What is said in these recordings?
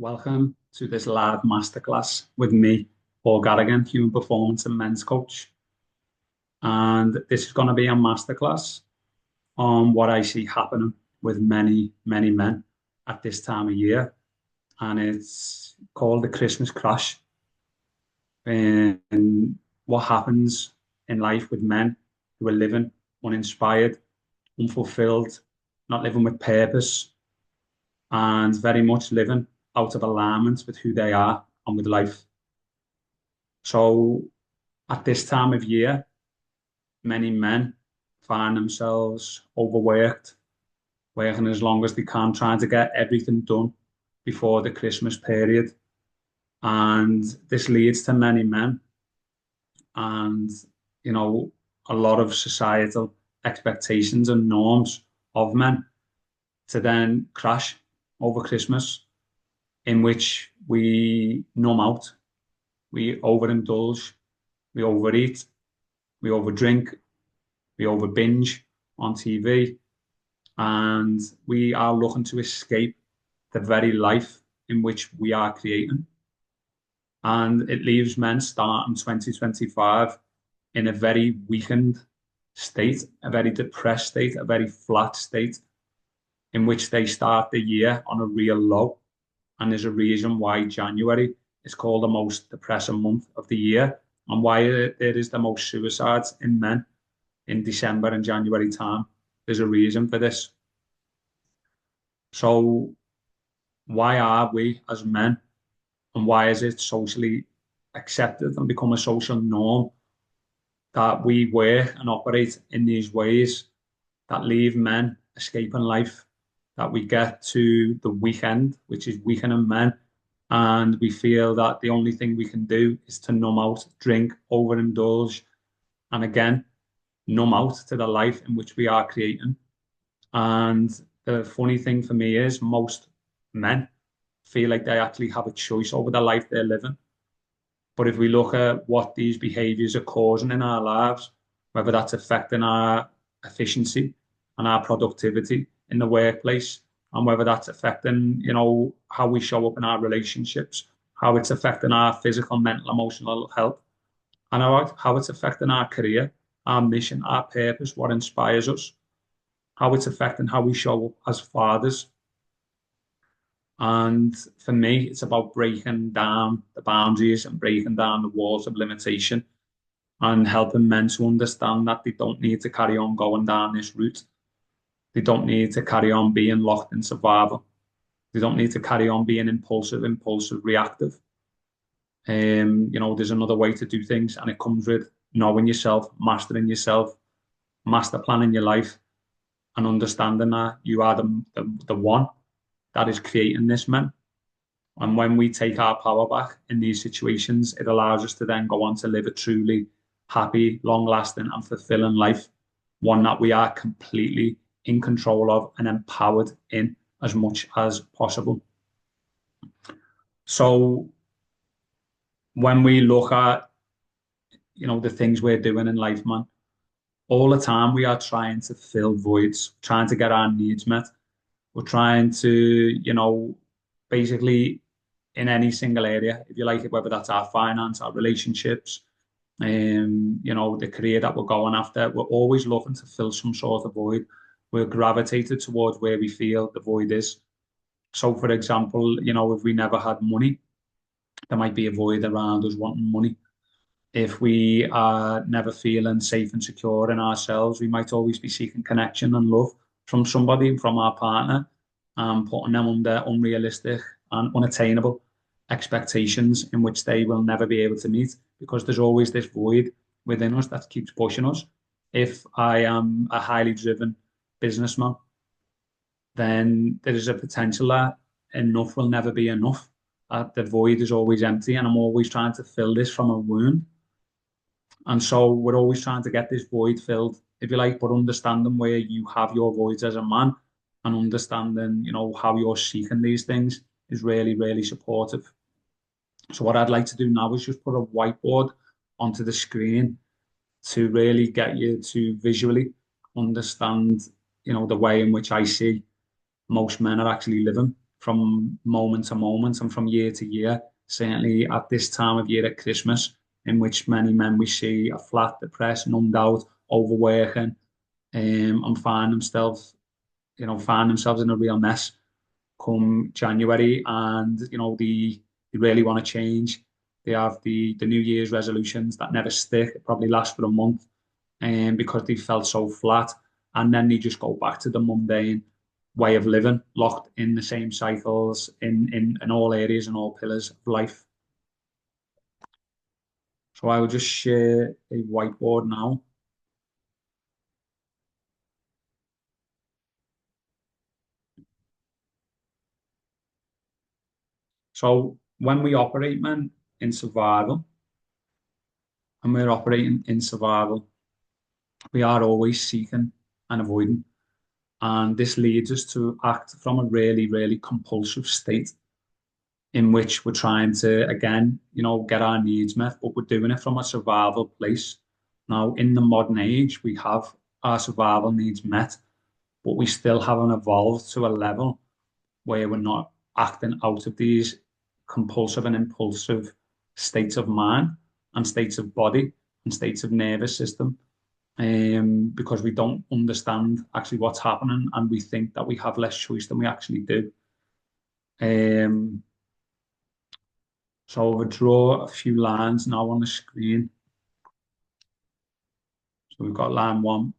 Welcome to this live masterclass with me, Paul Garrigan, human performance and men's coach. And this is going to be a masterclass on what I see happening with many, many men at this time of year. And it's called the Christmas crash. And what happens in life with men who are living uninspired, unfulfilled, not living with purpose, and very much living out of alignment with who they are and with life. So at this time of year, many men find themselves overworked, working as long as they can, trying to get everything done before the Christmas period. And this leads to many men and, a lot of societal expectations and norms of men to then crash over Christmas, in which we numb out, we overindulge, we overeat, we overdrink, we over binge on TV, and we are looking to escape the very life in which we are creating. And it leaves men starting 2025 in a very weakened state, a very depressed state, a very flat state, in which they start the year on a real low. And there's a reason why January is called the most depressing month of the year, and why there is the most suicides in men in December and January time. There's a reason for this. So why are we as men, and why is it socially accepted and become a social norm that we work and operate in these ways that leave men escaping life, that we get to the weekend, which is weakening men, and we feel that the only thing we can do is to numb out, drink, overindulge, and again, numb out to the life in which we are creating. And the funny thing for me is most men feel like they actually have a choice over the life they're living. But if we look at what these behaviors are causing in our lives, whether that's affecting our efficiency and our productivity in the workplace, and whether that's affecting, how we show up in our relationships, how it's affecting our physical, mental, emotional health, and how it's affecting our career, our mission, our purpose, what inspires us, how it's affecting how we show up as fathers. And for me, it's about breaking down the boundaries and breaking down the walls of limitation and helping men to understand that they don't need to carry on going down this route. They don't need to carry on being locked in survival. They don't need to carry on being impulsive, reactive. There's another way to do things, and it comes with knowing yourself, mastering yourself, master planning your life, and understanding that you are the one that is creating this, man. And when we take our power back in these situations, it allows us to then go on to live a truly happy, long-lasting, and fulfilling life, one that we are completely in control of and empowered in as much as possible. So when we look at, the things we're doing in life, man, all the time we are trying to fill voids, trying to get our needs met. We're trying to, basically in any single area, if you like it, whether that's our finance, our relationships, the career that we're going after, we're always looking to fill some sort of void. We're gravitated towards where we feel the void is. So, for example, if we never had money, there might be a void around us wanting money. If we are never feeling safe and secure in ourselves, we might always be seeking connection and love from somebody, from our partner, and putting them under unrealistic and unattainable expectations in which they will never be able to meet, because there's always this void within us that keeps pushing us. If I am a highly driven businessman, then there is a potential that enough will never be enough. The void is always empty, and I'm always trying to fill this from a wound. And so we're always trying to get this void filled, if you like, but understanding where you have your voids as a man and understanding, how you're seeking these things is really, really supportive. So what I'd like to do now is just put a whiteboard onto the screen to really get you to visually understand, the way in which I see most men are actually living from moment to moment and from year to year. Certainly at this time of year at Christmas, in which many men we see are flat, depressed, numbed out, overworking, and find themselves in a real mess come January, and they really want to change. They have the New Year's resolutions that never stick. It probably lasts for a month, and because they felt so flat, and then they just go back to the mundane way of living, locked in the same cycles in all areas and all pillars of life. So I will just share a whiteboard now. So when we operate, man, in survival, and we're operating in survival, we are always seeking and avoiding. And this leads us to act from a really, really compulsive state in which we're trying to, again, get our needs met, but we're doing it from a survival place. Now, in the modern age, we have our survival needs met, but we still haven't evolved to a level where we're not acting out of these compulsive and impulsive states of mind and states of body and states of nervous system, because we don't understand actually what's happening, and we think that we have less choice than we actually do. Um, so I'll draw a few lines now on the screen. So we've got line one,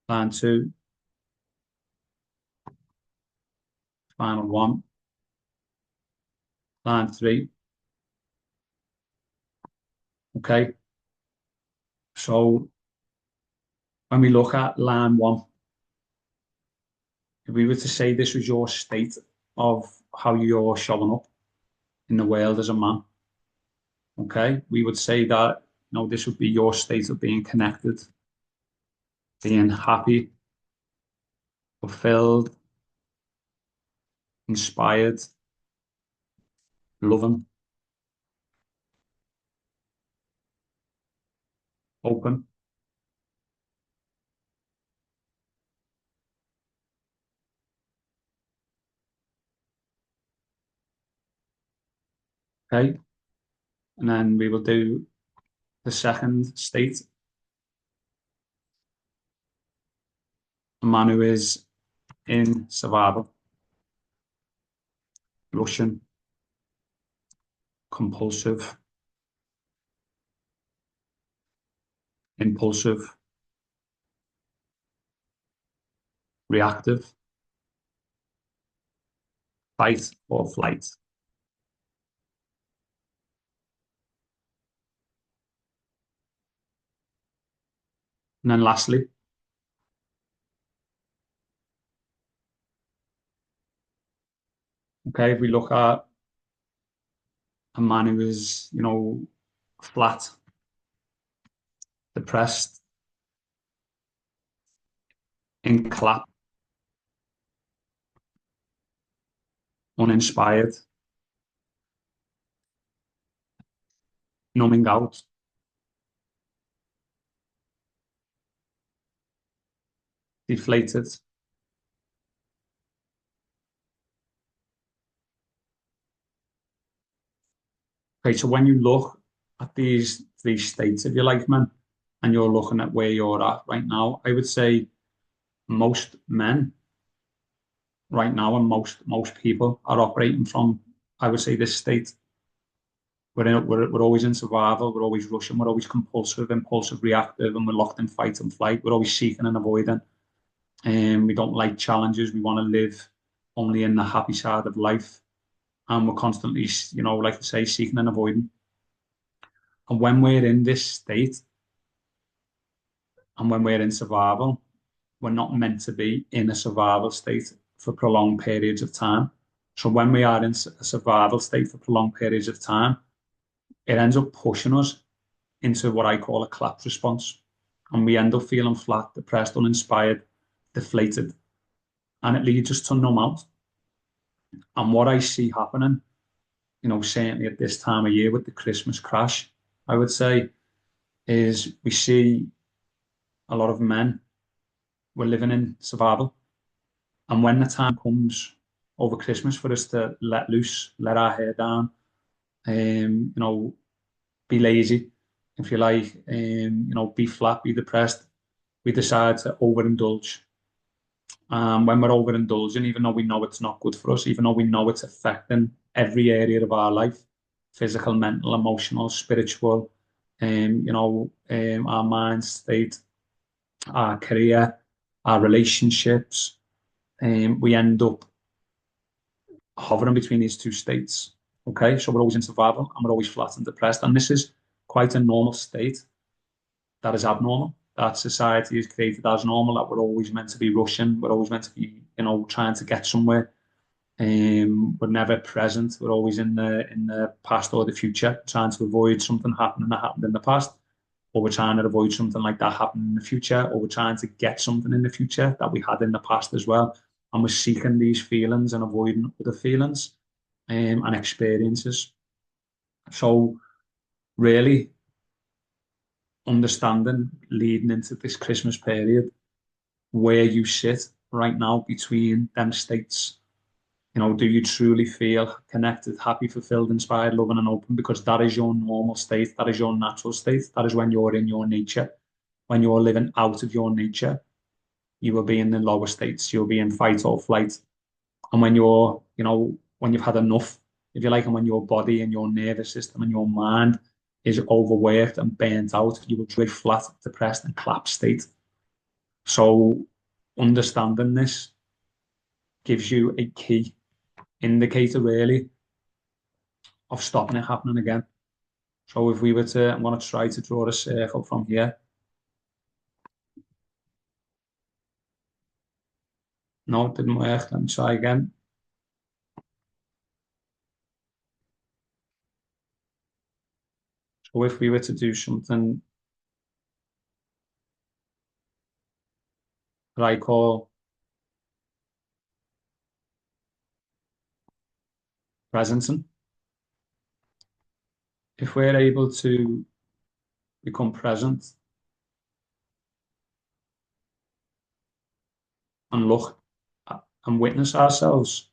line two, final one, line three. Okay. So when we look at line one, if we were to say this was your state of how you're showing up in the world as a man, okay, we would say that this would be your state of being connected, being happy, fulfilled, inspired, loving, open. Okay, and then we will do the second state, a man who is in survival, Russian, compulsive, impulsive, reactive, fight or flight. And then lastly, okay, if we look at a man who is, flat, depressed, in clap, uninspired, numbing out, deflated. Okay, so when you look at these three states of your life, man, and you're looking at where you're at right now, I would say most men right now and most people are operating from, I would say, this state. We're always in survival, we're always rushing, we're always compulsive, impulsive, reactive, and we're locked in fight and flight. We're always seeking and avoiding. And we don't like challenges. We want to live only in the happy side of life. And we're constantly, like I say, seeking and avoiding. And when we're in this state and when we're in survival, we're not meant to be in a survival state for prolonged periods of time. So when we are in a survival state for prolonged periods of time, it ends up pushing us into what I call a collapse response. And we end up feeling flat, depressed, uninspired, deflated. And it leads us to numb out. And what I see happening, certainly at this time of year with the Christmas crash, I would say, is we see a lot of men were living in survival. And when the time comes over Christmas for us to let loose, let our hair down, be lazy, if you like, be flat, be depressed, we decide to overindulge. When we're overindulging, even though we know it's not good for us, even though we know it's affecting every area of our life, physical, mental, emotional, spiritual, our mind state, our career, our relationships, we end up hovering between these two states. Okay, so we're always in survival and we're always flat and depressed. And this is quite a normal state that is abnormal, that society has created as normal, that we're always meant to be rushing, we're always meant to be, trying to get somewhere. We're never present. We're always in the past or the future, trying to avoid something happening that happened in the past, or we're trying to avoid something like that happening in the future, or we're trying to get something in the future that we had in the past as well. And we're seeking these feelings and avoiding other feelings and experiences. So really understanding leading into this Christmas period where you sit right now between them states. Do you truly feel connected, happy, fulfilled, inspired, loving, and open? Because that is your normal state. That is your natural state. That is when you're in your nature. When you're living out of your nature, you will be in the lower states. You'll be in fight or flight. And when when you've had enough, if you like, and when your body and your nervous system and your mind is overworked and burnt out, you will be flat, depressed, and collapsed state. So understanding this gives you a key indicator, really, of stopping it happening again. So if we were to, I'm going to try to draw a circle from here. No, it didn't work. Let me try again. So if we were to do something that I call presencing, if we're able to become present and look and witness ourselves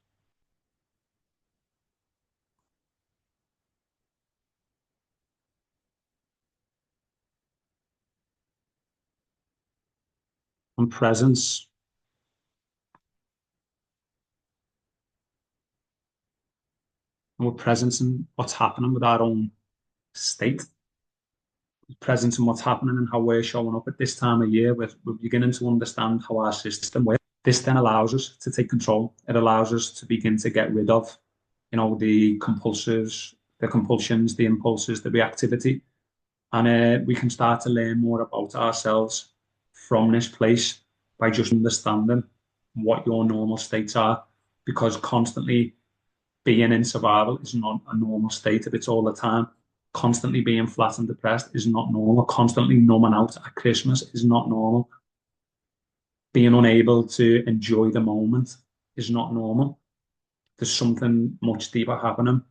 and presence, and we're present in what's happening with our own state, present in what's happening and how we're showing up at this time of year, we're beginning to understand how our system works. This then allows us to take control. It allows us to begin to get rid of, the compulsives, the compulsions, the impulses, the reactivity, and we can start to learn more about ourselves from this place by just understanding what your normal states are, because constantly being in survival is not a normal state if it's all the time. Constantly being flat and depressed is not normal. Constantly numbing out at Christmas is not normal. Being unable to enjoy the moment is not normal. There's something much deeper happening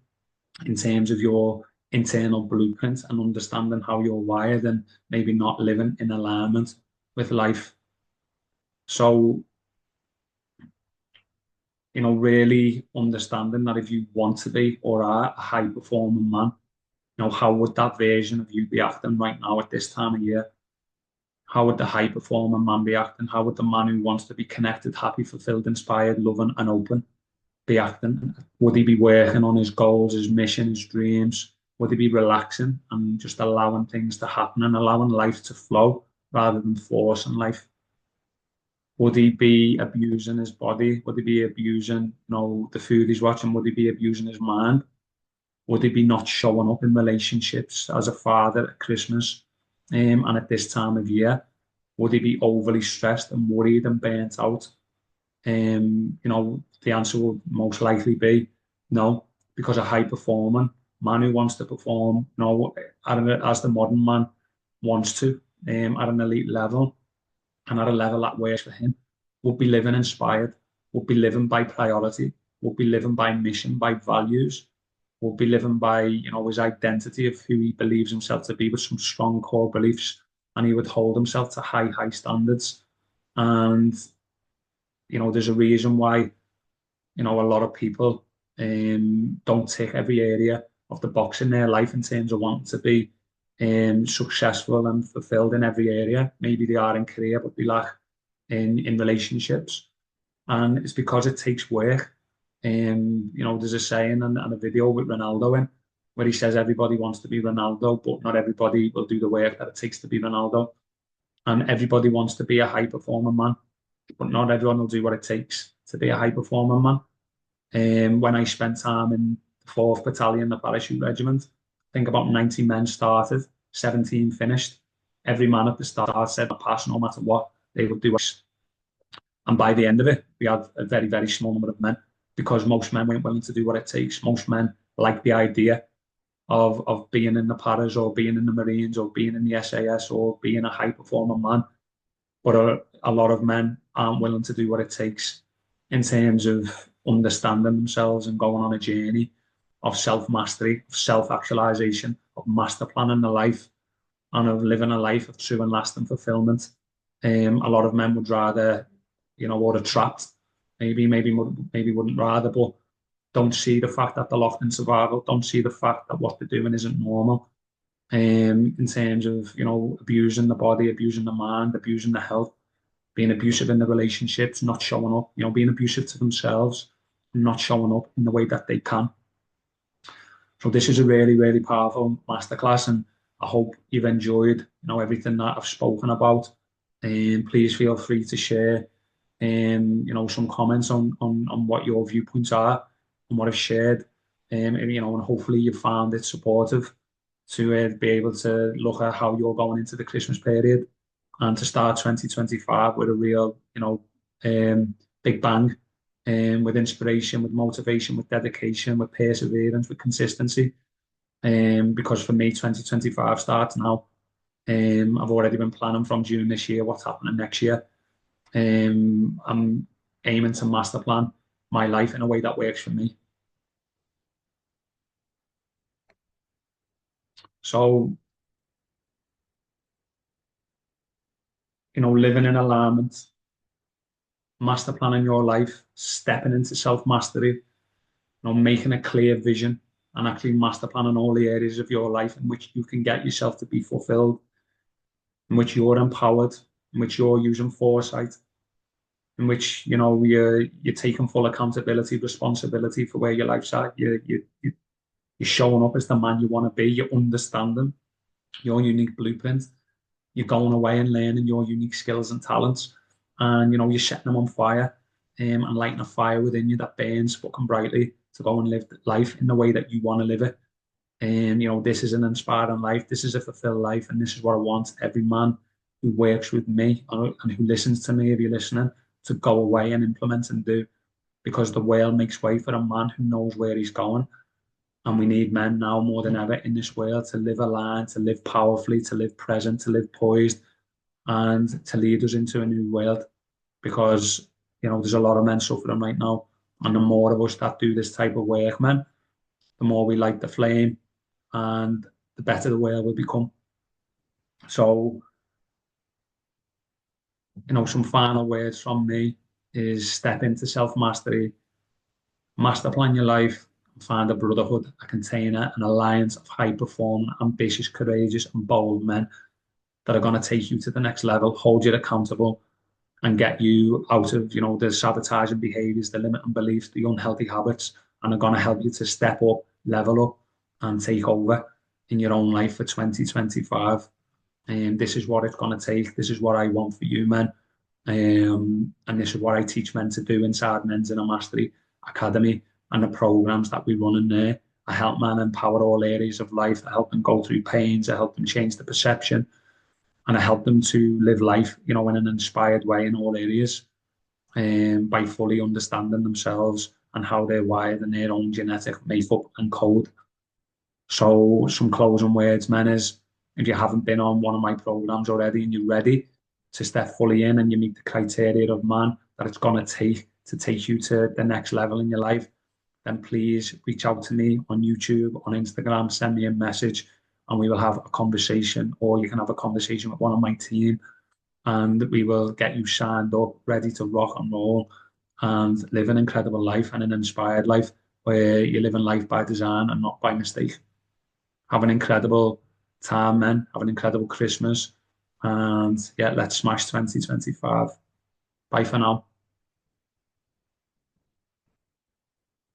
in terms of your internal blueprint and understanding how you're wired and maybe not living in alignment with life. So, really understanding that if you want to be or are a high performing man, how would that version of you be acting right now at this time of year? How would the high performing man be acting? How would the man who wants to be connected, happy, fulfilled, inspired, loving, and open be acting? Would he be working on his goals, his mission, his dreams? Would he be relaxing and just allowing things to happen and allowing life to flow rather than forcing life? Would he be abusing his body? Would he be abusing, the food he's watching? Would he be abusing his mind? Would he be not showing up in relationships as a father at Christmas and at this time of year? Would he be overly stressed and worried and burnt out? The answer would most likely be no, because a high performer, man who wants to perform, as the modern man wants to, at an elite level and at a level that works for him, would be living inspired, would be living by priority, would be living by mission, by values, would be living by, his identity of who he believes himself to be with some strong core beliefs and he would hold himself to high standards. And, there's a reason why, a lot of people don't tick every area of the box in their life in terms of wanting to be successful and fulfilled in every area. Maybe they are in career, but they lack in relationships. And it's because it takes work. There's a saying and a video with Ronaldo in where he says everybody wants to be Ronaldo, but not everybody will do the work that it takes to be Ronaldo. And everybody wants to be a high performer man, but not everyone will do what it takes to be a high performer man. When I spent time in the 4th Battalion, the Parachute Regiment, I think about 90 men started, 17 finished. Every man at the start said, pass no matter what, they would do. And by the end of it, we had a very, very small number of men because most men weren't willing to do what it takes. Most men like the idea of being in the paras or being in the Marines or being in the SAS or being a high performer man. But a lot of men aren't willing to do what it takes in terms of understanding themselves and going on a journey of self-mastery, of self-actualization, of master planning the life, and of living a life of true and lasting fulfillment. A lot of men would rather, order trapped, maybe wouldn't rather, but don't see the fact that they're locked in survival, don't see the fact that what they're doing isn't normal. In terms of, abusing the body, abusing the mind, abusing the health, being abusive in the relationships, not showing up, being abusive to themselves, and not showing up in the way that they can. So this is a really, really powerful masterclass, and I hope you've enjoyed, everything that I've spoken about. And please feel free to share, some comments on what your viewpoints are and what I've shared. And hopefully you found it supportive to be able to look at how you're going into the Christmas period and to start 2025 with a real, big bang, with inspiration, with motivation, with dedication, with perseverance, with consistency. Because for me, 2025 starts now. I've already been planning from June this year what's happening next year. I'm aiming to master plan my life in a way that works for me. So, living in alignment, master planning your life, stepping into self-mastery, making a clear vision and actually master planning all the areas of your life in which you can get yourself to be fulfilled, in which you're empowered, in which you're using foresight, in which you're taking full accountability, responsibility for where your life's at. You're showing up as the man you want to be. You're understanding your unique blueprint. You're going away and learning your unique skills and talents, and you're setting them on fire, and lighting a fire within you that burns fucking brightly to go and live life in the way that you want to live it. And this is an inspiring life. This is a fulfilled life, and this is what I want every man who works with me and who listens to me, if you're listening, to go away and implement and do, because the world makes way for a man who knows where he's going. And we need men now more than ever in this world to live aligned, to live powerfully, to live present, to live poised, and to lead us into a new world. Because, there's a lot of men suffering right now. And the more of us that do this type of work, man, the more we light the flame and the better the world will become. So, some final words from me is step into self-mastery, master plan your life, and find a brotherhood, a container, an alliance of high-performing, ambitious, courageous, and bold men that are going to take you to the next level, hold you accountable, and get you out of, the sabotaging behaviors, the limiting beliefs, the unhealthy habits, and are going to help you to step up, level up, and take over in your own life for 2025. And this is what it's going to take. This is what I want for you, men. And this is what I teach men to do inside Men's Inner Mastery Academy and the programs that we run in there. I help men empower all areas of life. I help them go through pains. I help them change the perception. And I help them to live life, in an inspired way in all areas, by fully understanding themselves and how they're wired and their own genetic makeup and code. So some closing words, men, is if you haven't been on one of my programs already and you're ready to step fully in and you meet the criteria of man that it's going to take you to the next level in your life, then please reach out to me on YouTube, on Instagram, send me a message. and we will have a conversation, or you can have a conversation with one of my team, and we will get you signed up, ready to rock and roll and live an incredible life and an inspired life where you're living life by design and not by mistake. Have an incredible time, man. Have an incredible Christmas. And yeah, let's smash 2025. Bye for now.